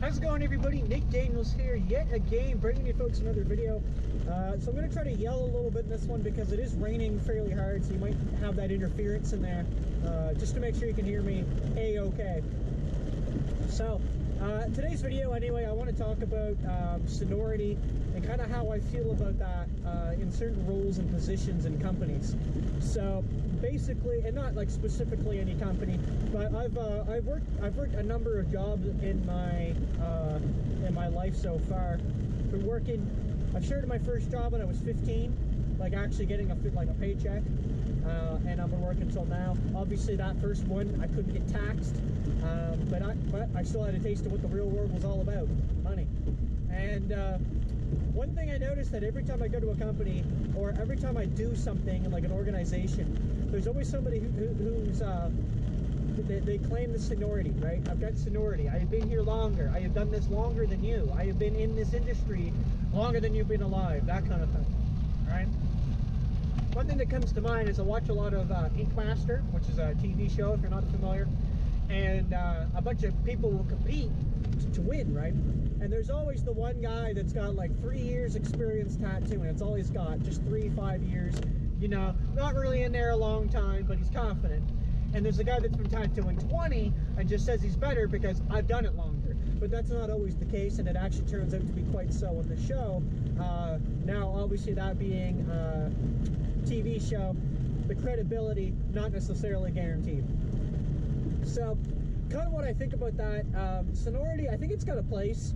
How's it going, everybody? Nick Daniels here, yet again, bringing you folks another video. So I'm going to try to yell a little bit in this one because it is raining fairly hard, so you might have that interference in there, just to make sure you can hear me A-okay. So, today's video, anyway, I want to talk about seniority and kind of how I feel about that in certain roles and positions in companies. So, basically, and not like specifically any company, but I've worked a number of jobs in my life so far. Been working. I started my first job when I was 15, like actually getting a paycheck, and I've been working until now. Obviously, that first one I couldn't get taxed, but I still had a taste of what the real world was all about, money. And one thing I noticed that every time I go to a company or every time I do something in like an organization, there's always somebody who's they claim the seniority, right? I've got seniority. I have been here longer. I have done this longer than you. I have been in this industry longer than you've been alive. That kind of thing, right? One thing that comes to mind is I watch a lot of Ink Master, which is a TV show if you're not familiar, and a bunch of people will compete to win, right? And there's always the one guy that's got like 3 years experience tattooing. It's all he's got, just 3-5 years, you know, not really in there a long time, but he's confident. And there's a guy that's been tattooing 20 and just says he's better because I've done it longer. But that's not always the case, and it actually turns out to be quite so in the show. Now, obviously, that being a TV show, the credibility not necessarily guaranteed. So, kind of what I think about that, seniority, I think it's got a place.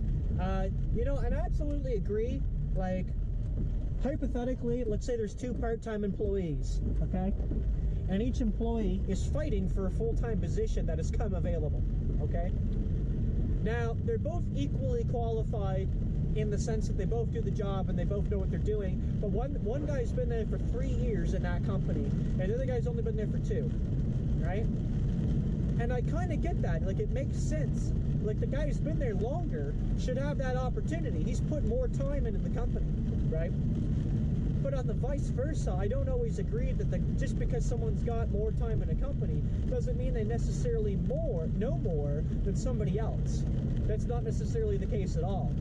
You know, and I absolutely agree. Like, hypothetically, let's say there's 2 part-time employees, okay? And each employee is fighting for a full-time position that has come available, okay? Now, they're both equally qualified in the sense that they both do the job and they both know what they're doing, but one guy's been there for 3 years in that company, and the other guy's only been there for 2, right? And I kind of get that. Like, it makes sense. Like, the guy who's been there longer should have that opportunity. He's put more time into the company, right? But on the vice versa, I don't always agree that just because someone's got more time in a company doesn't mean they necessarily know more than somebody else. That's not necessarily the case at all,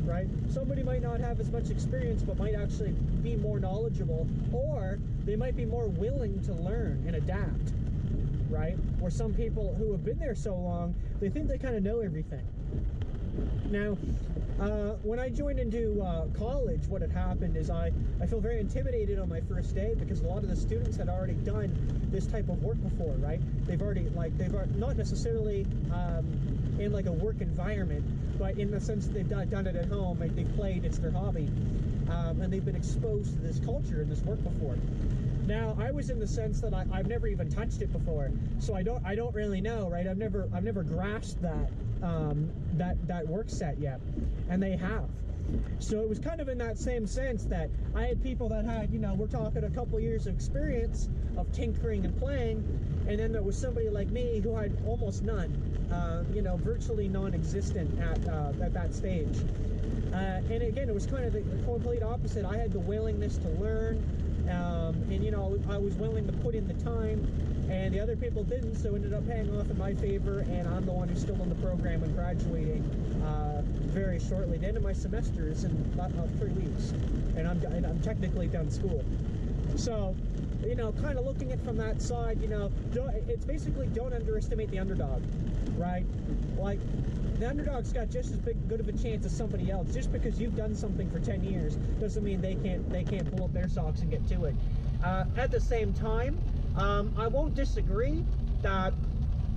right? Somebody might not have as much experience, but might actually be more knowledgeable, or they might be more willing to learn and adapt, right? Or some people who have been there so long, they think they kind of know everything. Now, when I joined into college, what had happened is I feel very intimidated on my first day because a lot of the students had already done this type of work before, right? They've already not necessarily in like a work environment, but in the sense that they've done it at home, like they've played, it's their hobby, and they've been exposed to this culture and this work before. Now, I was in the sense that I've never even touched it before, so I don't really know, right? I've never grasped that that work set yet, and they have. So it was kind of in that same sense that I had people that had, you know, we're talking a couple years of experience of tinkering and playing, and then there was somebody like me who had almost none, you know, virtually non-existent at that stage. And again, it was kind of the complete opposite. I had the willingness to learn, and you know, I was willing to put in the time, and the other people didn't, so it ended up paying off in my favor, and I'm the one who's still in the program and graduating very shortly. The end of my semester is in about 3 weeks, and I'm technically done school. So, you know, kind of looking at it from that side, you know, it's basically don't underestimate the underdog, right? Like, the underdog's got just as good of a chance as somebody else. Just because you've done something for 10 years doesn't mean they can't pull up their socks and get to it. At the same time, I won't disagree that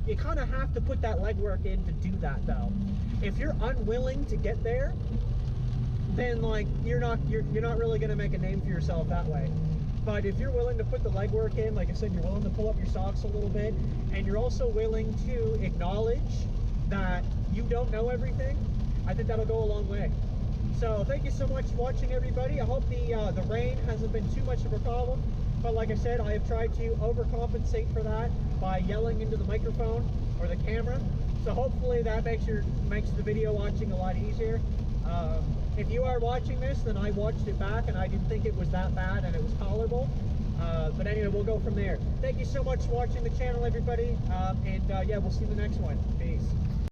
you kind of have to put that legwork in to do that, though. If you're unwilling to get there, then like you're not really going to make a name for yourself that way. But if you're willing to put the legwork in, like I said, you're willing to pull up your socks a little bit, and you're also willing to acknowledge that you don't know everything, I think that'll go a long way. So thank you so much for watching, everybody. I hope the rain hasn't been too much of a problem. But like I said, I have tried to overcompensate for that by yelling into the microphone or the camera. So hopefully that makes the video watching a lot easier. If you are watching this, then I watched it back and I didn't think it was that bad and it was tolerable. But anyway, we'll go from there. Thank you so much for watching the channel, everybody. Yeah, we'll see you in the next one. Peace.